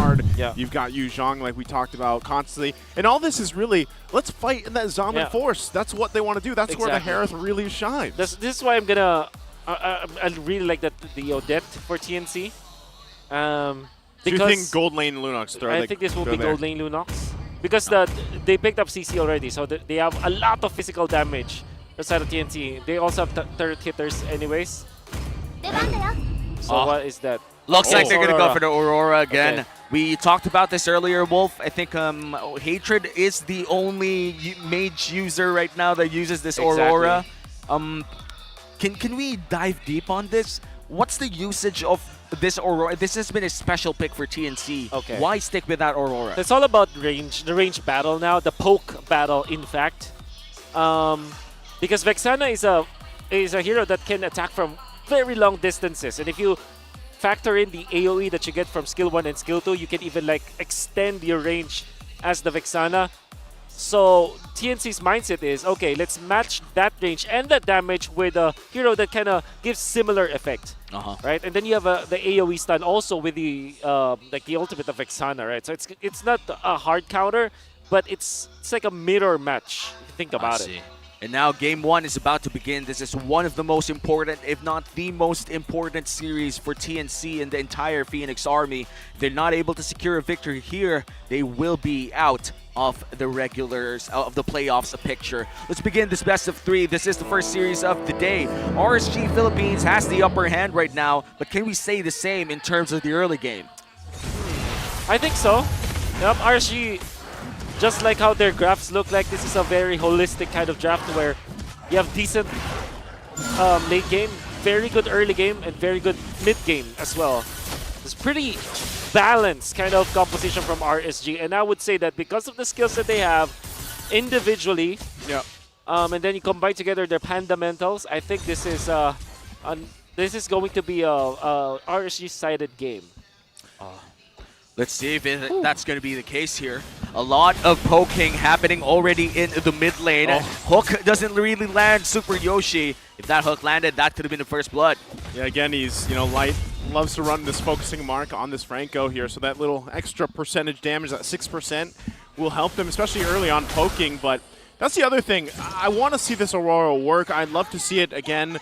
hard. You've got Yu Zhang, like we talked about, constantly. And all this is really, let's fight in that Zaman force. That's what they want to do. That's where the Harith really shines. This is why I'm going to... I really like the Odette for TNC. Do you think Gold Lane Lunox? I think this will be Gold Lane Lunox. Because they picked up CC already, so they have a lot of physical damage outside of TNC. They also have third hitters anyways. So what is that? Looks like they're going to go for the Aurora again. Okay. We talked about this earlier, Wolf. I think Hatred is the only mage user right now that uses this Aurora. Can we dive deep on this? What's the usage of this Aurora? This has been a special pick for TNC. Okay. Why stick with that Aurora? It's all about range, the range battle now, the poke battle, in fact. Because Vexana is a hero that can attack from very long distances, and if you factor in the AoE that you get from skill 1 and skill 2, you can even like extend your range as the Vexana. So TNC's mindset is, okay, let's match that range and that damage with a hero that kind of gives similar effect, right? And then you have the AoE stun also with the like the ultimate of Vexana, right? So it's not a hard counter, but it's like a mirror match if you think about it. And now Game 1 is about to begin. This is one of the most important, if not the most important series for TNC and the entire Phoenix Army. If they're not able to secure a victory here, they will be out of the regulars, of the playoffs picture. Let's begin this best of 3. This is the first series of the day. RSG Philippines has the upper hand right now, but can we say the same in terms of the early game? I think so. Yep, RSG, just like how their graphs look like, this is a very holistic kind of draft where you have decent late game, very good early game, and very good mid game as well. It's pretty balanced kind of composition from RSG, and I would say that because of the skills that they have individually, and then you combine together their fundamentals, I think this is going to be a RSG-sided game. Let's see if that's going to be the case here. A lot of poking happening already in the mid lane. Hook doesn't really land Super Yoshi. If that hook landed, that could have been the first blood. Yeah, again, he's, light. Loves to run this focusing mark on this Franco here, so that little extra percentage damage, that 6%, will help them, especially early on poking. But that's the other thing. I want to see this Aurora work. I'd love to see it again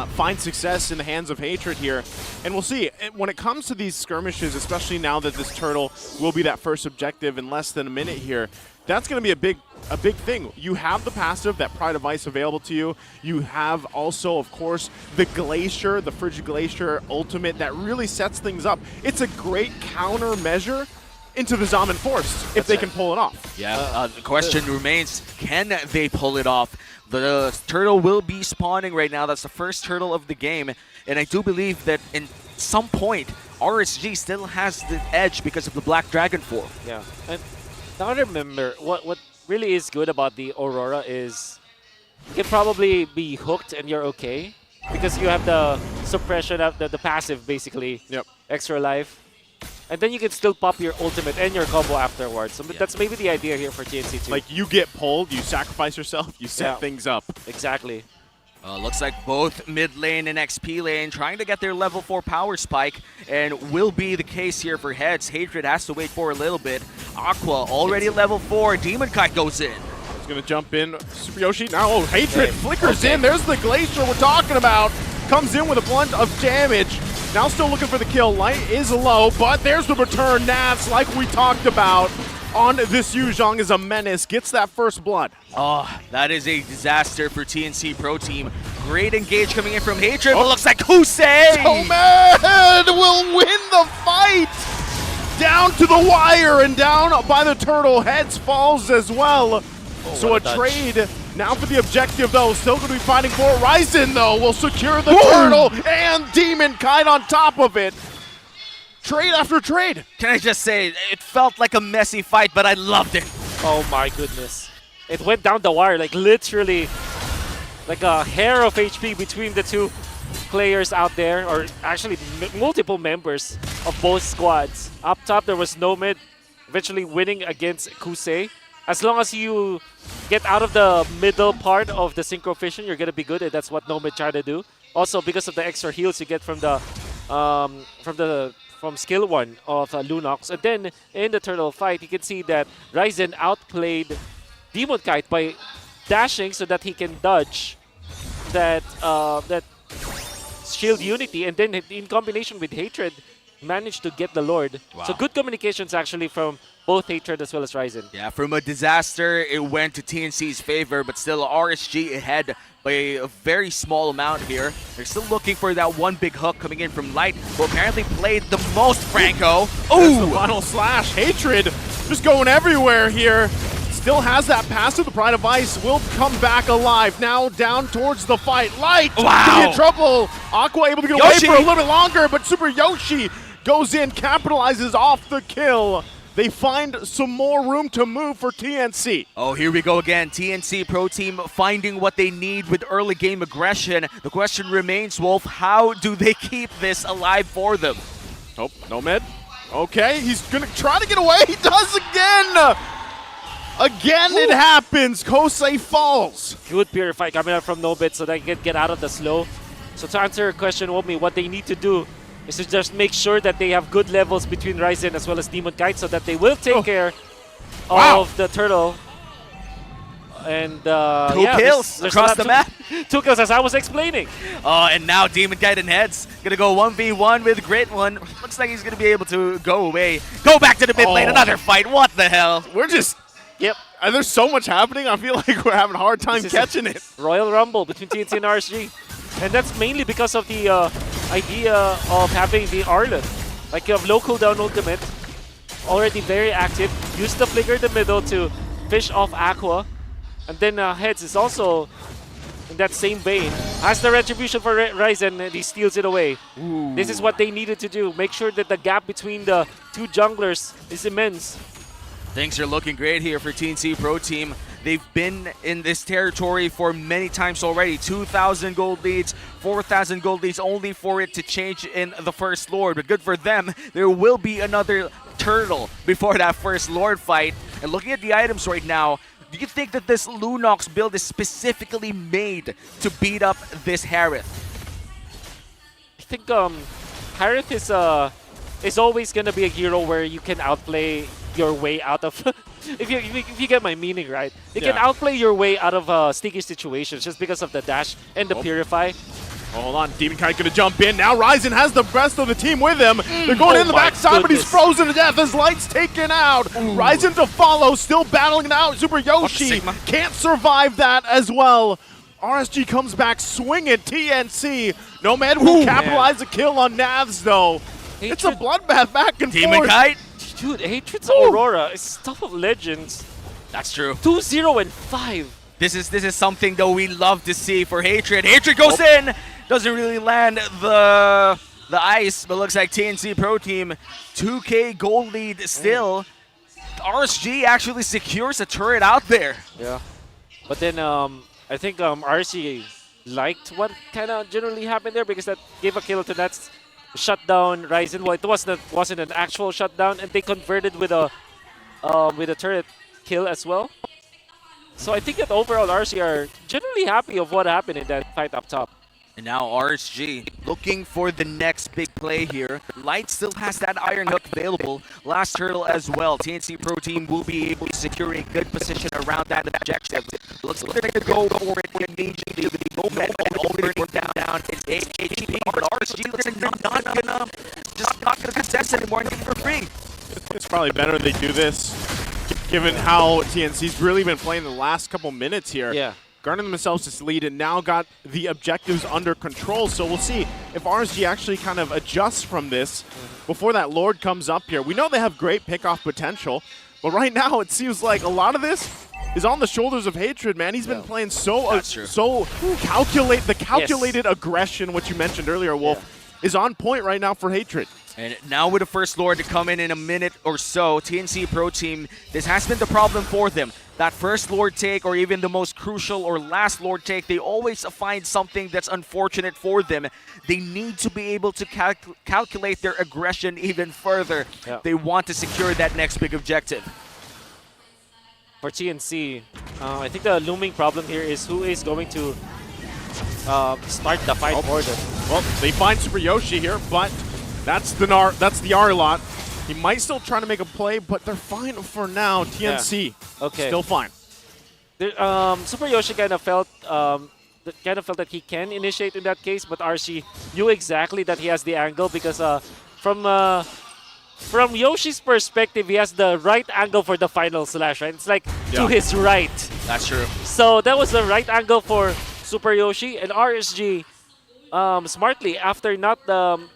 find success in the hands of Hatred here. And we'll see. When it comes to these skirmishes, especially now that this turtle will be that first objective in less than a minute here, that's going to be a big thing. You have the passive, that Pride of Ice available to you. You have also, of course, the Glacier, the Frigid Glacier ultimate that really sets things up. It's a great countermeasure into the Zaman Force if they can pull it off. Yeah, the question remains, can they pull it off? The turtle will be spawning right now. That's the first turtle of the game. And I do believe that in some point, RSG still has the edge because of the Black Dragon form. Yeah. And now remember, what really is good about the Aurora is you can probably be hooked and you're okay. Because you have the suppression of the passive, basically. Extra life. And then you can still pop your ultimate and your combo afterwards. So that's maybe the idea here for TNC too. Like, you get pulled, you sacrifice yourself, you set things up. Exactly. Looks like both mid lane and XP lane trying to get their level 4 power spike, and will be the case here for Heads. Hatred has to wait for a little bit. Aqua already level 4. Demon Kite goes in. He's going to jump in. Super Yoshi now. Hatred flickers in. There's the Glacier we're talking about. Comes in with a blunt of damage. Now still looking for the kill. Light is low, but there's the return. Nats, like we talked about, on this Yu Zhang is a menace. Gets that first blood. Oh, that is a disaster for TNC Pro Team. Great engage coming in from Hatred, but looks like Kusei! Tomed will win the fight! Down to the wire and down by the turtle. Heads falls as well. So a trade now for the objective, though. Still going to be fighting for it. Ryzen, though, will secure the turtle and Demon Kite on top of it. Trade after trade. Can I just say, it felt like a messy fight, but I loved it. Oh my goodness. It went down the wire, like literally like a hair of HP between the two players out there, or actually multiple members of both squads. Up top, there was Nomad eventually winning against Kusei. As long as you get out of the middle part of the Synchro Fission, you're going to be good, and that's what Nomad tried to do. Also, because of the extra heals you get from the from skill 1 of Lunox. And then in the turtle fight, you can see that Ryzen outplayed Demon Kite by dashing so that he can dodge that that shield unity, and then in combination with Hatred, managed to get the Lord. Wow. So good communications actually from both Hatred as well as Ryzen. Yeah, from a disaster, it went to TNC's favor, but still RSG ahead by a very small amount here. They're still looking for that one big hook coming in from Light, who apparently played the most, Franco. There's the final slash. Hatred just going everywhere here. Still has that passive. The Pride of Ice will come back alive. Now down towards the fight. Light Wow. could be in trouble. Aqua able to get Yoshi. away for a little bit longer, but Super Yoshi goes in, capitalizes off the kill. They find some more room to move for TNC. Oh, here we go again. TNC Pro Team finding what they need with early game aggression. The question remains, Wolf, how do they keep this alive for them? Oh, no mid. Okay, he's gonna try to get away. He does again. Again, it happens. Kosei falls. Good purify coming out from Nobit so they can get out of the slow. So to answer your question, Womi, what they need to do is to just make sure that they have good levels between Ryzen as well as Demon Kite so that they will take care of the turtle. And Two kills across the map. 2 kills as I was explaining. And now Demon Kite and Heads gonna go 1v1 with Grit One. Looks like he's gonna be able to go away. Go back to the mid lane, another fight. What the hell? We're just... Yep. There's so much happening. I feel like we're having a hard time This is catching it. Royal Rumble between TNC and RSG. And that's mainly because of the idea of having the Arlen. Like you have low cooldown ultimate, already very active. Use the flicker in the middle to fish off Aqua. And then Heads is also in that same vein. Has the retribution for Ryzen and he steals it away. Ooh. This is what they needed to do. Make sure that the gap between the two junglers is immense. Things are looking great here for TNC Pro Team. They've been in this territory for many times already. 2,000 gold leads, 4,000 gold leads, only for it to change in the First Lord. But good for them, there will be another turtle before that First Lord fight. And looking at the items right now, do you think that this Lunox build is specifically made to beat up this Harith? I think Harith is always gonna be a hero where you can outplay your way out of if you get my meaning right. You can outplay your way out of sticky situations just because of the dash and the purify. Hold on, Demon Kite gonna jump in. Now Ryzen has the rest of the team with him. They're going in the backside, but he's frozen to death as Light's taken out. Ryzen to follow, still battling it out. Super Yoshi can't survive that as well. RSG comes back swinging. TNC. Nomad will capitalize the kill on Navs though. It's a bloodbath back and Demon forth. Kite? Dude, Hatred's Aurora is stuff of legends. That's true. 2-0 and 5. This is something that we love to see for Hatred. Hatred goes in, doesn't really land the ice, but looks like TNC Pro Team 2K gold lead still. RSG actually secures a turret out there. Yeah, but then I think RSG liked what kind of generally happened there because that gave a kill to that shutdown Ryzen. Well, it wasn't an actual shutdown, and they converted with a turret kill as well. So I think that overall RSG are generally happy of what happened in that fight up top. And now RSG looking for the next big play here. Light still has that Iron Hook available. Last turtle as well. TNC Pro Team will be able to secure a good position around that objective. Looks like they're going to go for it immediately. The Nomad already down. It's HP, but RSG looks like they're not gonna contest anymore and get it for free. It's probably better they do this, given how TNC's really been playing the last couple minutes here. Yeah. Garnering themselves this lead and now got the objectives under control. So we'll see if RSG actually kind of adjusts from this before that Lord comes up here. We know they have great pickoff potential, but right now it seems like a lot of this is on the shoulders of Hatred, man. He's been playing so calculated aggression, which you mentioned earlier, Wolf, is on point right now for Hatred. And now with the First Lord to come in a minute or so, TNC Pro Team, this has been the problem for them. That First Lord take or even the most crucial or last Lord take, they always find something that's unfortunate for them. They need to be able to calculate their aggression even further. They want to secure that next big objective. For TNC, I think the looming problem here is who is going to start the fight for them. Well, they find Super Yoshi here, but That's the R lot. He might still try to make a play, but they're fine for now. TNC Okay. still fine. Super Yoshi kind of felt that he can initiate in that case, but RSG knew exactly that he has the angle because from Yoshi's perspective, he has the right angle for the final slash, right? It's like to his right. That's true. So that was the right angle for Super Yoshi, and RSG smartly, after not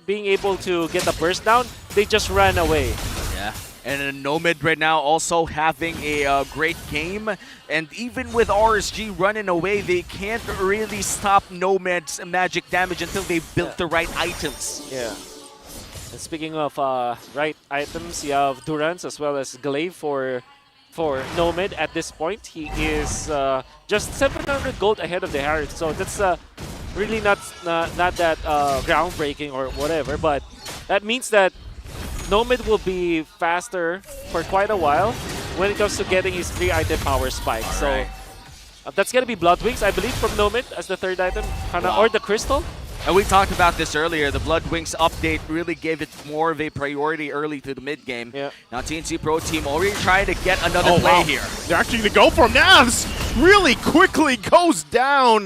being able to get the burst down, they just ran away. Yeah. And Nomad right now also having a great game. And even with RSG running away, they can't really stop Nomad's magic damage until they built the right items. Yeah. And speaking of right items, you have Durance as well as Glaive for Nomad at this point. He is just 700 gold ahead of the Harris, so that's really not that groundbreaking or whatever, but that means that Nomad will be faster for quite a while when it comes to getting his 3-item power spike. So that's going to be Blood Wings, I believe, from Nomad as the 3rd item, or the Crystal. And we talked about this earlier. The Blood Wings update really gave it more of a priority early to the mid game. Yeah. Now TNC Pro Team already trying to get another play here. They're actually going to go for him. Navs really quickly goes down.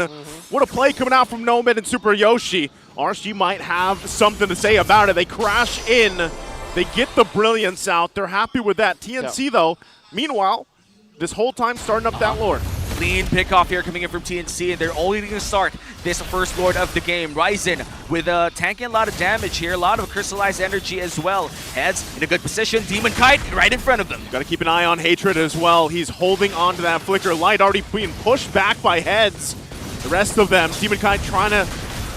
What a play coming out from Nomad and Super Yoshi. RSG might have something to say about it. They crash in. They get the brilliance out. They're happy with that. TNC, though, meanwhile, this whole time starting up that Lord. Clean pickoff here coming in from TNC, and they're only going to start this first Lord of the game. Ryzen with tanking a lot of damage here, a lot of crystallized energy as well. Heads in a good position. Demon Kite right in front of them. Got to keep an eye on Hatred as well. He's holding on to that Flicker. Light already being pushed back by Heads. The rest of them, Demon Kite trying to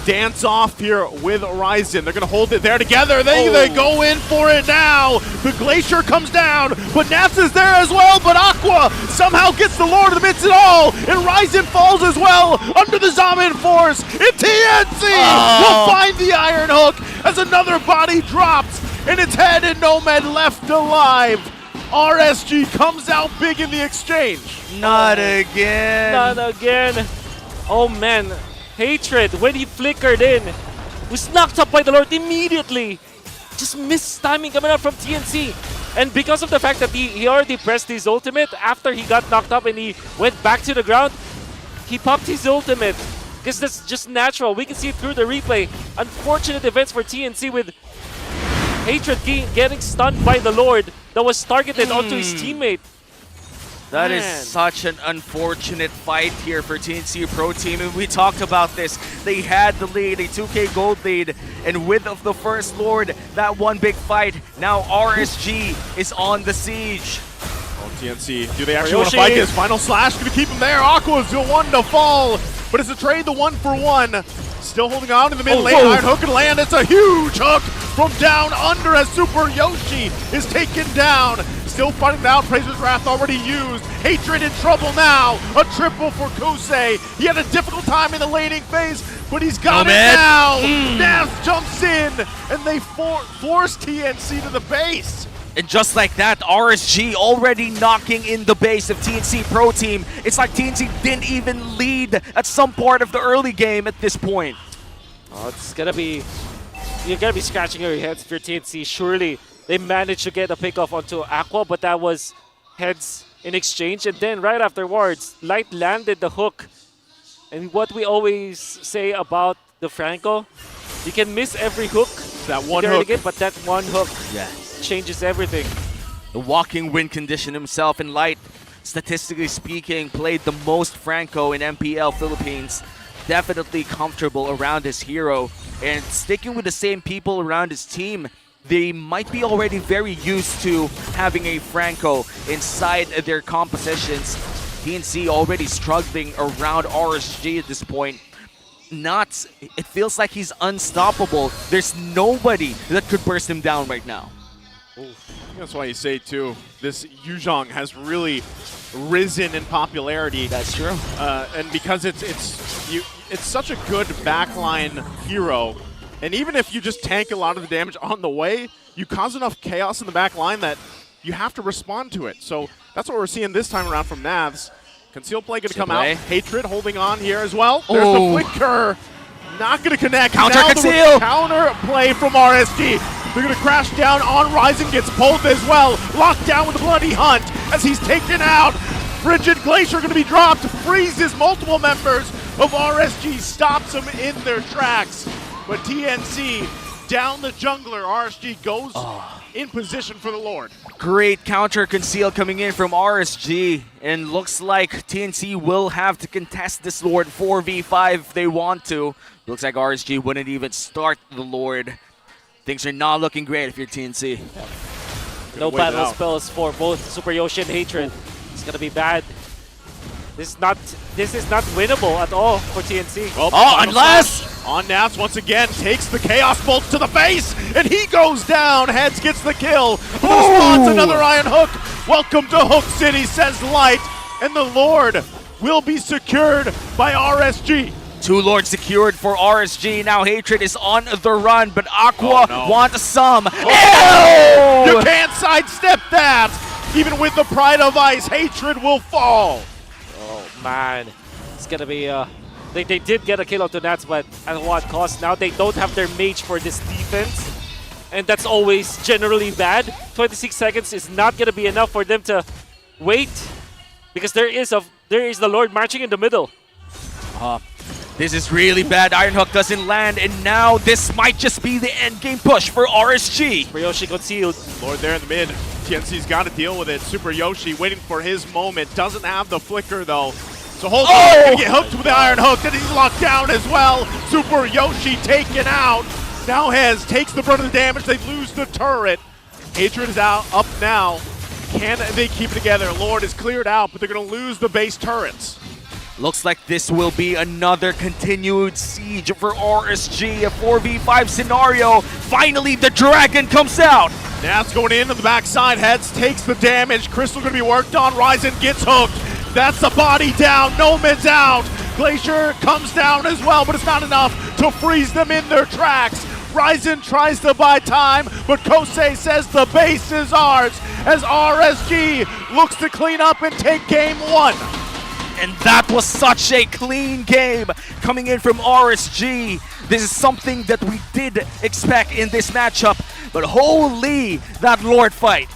dance off here with Ryzen. They're going to hold it there together. They go in for it now. The Glacier comes down, but Nats is there as well, but Aqua somehow gets the Lord of the Midst it all, and Ryzen falls as well under the Zamin Force, and TNC will find the Iron Hook as another body drops, and it's Head and Nomad left alive. RSG comes out big in the exchange. Not again. Not again. Oh man. Hatred, when he flickered in, was knocked up by the Lord immediately. Just missed timing coming out from TNC. And because of the fact that he already pressed his ultimate, after he got knocked up and he went back to the ground, he popped his ultimate. Because that's just natural. We can see it through the replay. Unfortunate events for TNC with Hatred getting stunned by the Lord that was targeted onto his teammate. That is such an unfortunate fight here for TNC Pro Team, and we talked about this. They had the lead, a 2K gold lead, and with of the first Lord, that one big fight, now RSG is on the siege. Oh, TNC, do they actually want to fight this? Final Slash going to keep him there. Aqua's the one to fall, but it's a trade the 1-for-1. Still holding on in the mid lane. Iron Hook and land. It's a huge hook from down under as Super Yoshi is taken down. Still fighting it out. Praiser's Wrath already used. Hatred in trouble now. A triple for Kosei. He had a difficult time in the laning phase, but he's got it now. Navs jumps in, and they force TNC to the base. And just like that, RSG already knocking in the base of TNC Pro Team. It's like TNC didn't even lead at some part of the early game at this point. Oh, it's gonna be... You're gonna be scratching your heads if you're TNC. Surely they managed to get a pickoff onto Aqua, but that was Heads in exchange. And then right afterwards, Light landed the hook. And what we always say about the Franco, you can miss every hook. That one hook. But that one hook changes everything. The walking win condition himself, and Light, statistically speaking, played the most Franco in MPL Philippines. Definitely comfortable around his hero, and sticking with the same people around his team, they might be already very used to having a Franco inside their compositions. TNC already struggling around RSG at this point. It feels like he's unstoppable. There's nobody that could burst him down right now. That's why you say, too, this Yuzhong has really risen in popularity. That's true. And because it's such a good backline hero, and even if you just tank a lot of the damage on the way, you cause enough chaos in the backline that you have to respond to it. So that's what we're seeing this time around from Navs. Concealed play going to come out. Hatred holding on here as well. There's the flicker. Not going to connect. Counter conceal. Counter play from RSG. They're gonna crash down on Ryzen, gets pulled as well. Locked down with the Bloody Hunt as he's taken out. Frigid Glacier gonna be dropped, freezes multiple members of RSG, stops them in their tracks. But TNC down the jungler, RSG goes in position for the Lord. Great counter conceal coming in from RSG, and looks like TNC will have to contest this Lord 4v5 if they want to. Looks like RSG wouldn't even start the Lord. Things are not looking great if you're TNC. No battle spells for both Super Yoshi and Hatred. It's gonna be bad. This is not winnable at all for TNC. Oh, unless on Naps once again takes the Chaos Bolt to the face, and he goes down. Heads gets the kill. Response, another Iron Hook. Welcome to Hook City, says Light, and the Lord will be secured by RSG. 2 Lords secured for RSG. Now Hatred is on the run, but Aqua wants some. You can't sidestep that. Even with the Pride of Ice, Hatred will fall. Oh man, it's gonna be they did get a kill onto Nats, but at what cost? Now they don't have their mage for this defense, and that's always generally bad. 26 seconds is not gonna be enough for them to wait, because there is the Lord marching in the middle. This is really bad. Iron Hook doesn't land, and now this might just be the end game push for RSG. Super Yoshi concealed. Lord there in the mid. TNC's got to deal with it. Super Yoshi waiting for his moment. Doesn't have the flicker though. So hold on, gonna get hooked with the Iron Hook. Then he's locked down as well. Super Yoshi taken out. Now Hez takes the brunt of the damage. They lose the turret. Hatred is up now. Can they keep it together? Lord is cleared out, but they're gonna lose the base turrets. Looks like this will be another continued siege for RSG, a 4v5 scenario. Finally, the dragon comes out. Now it's going in on the backside. Heads takes the damage. Crystal gonna be worked on. Ryzen gets hooked. That's the body down. Nomad's out. Glacier comes down as well, but it's not enough to freeze them in their tracks. Ryzen tries to buy time, but Kosei says the base is ours as RSG looks to clean up and take game 1. And that was such a clean game coming in from RSG. This is something that we did expect in this matchup, but holy, that Lord fight.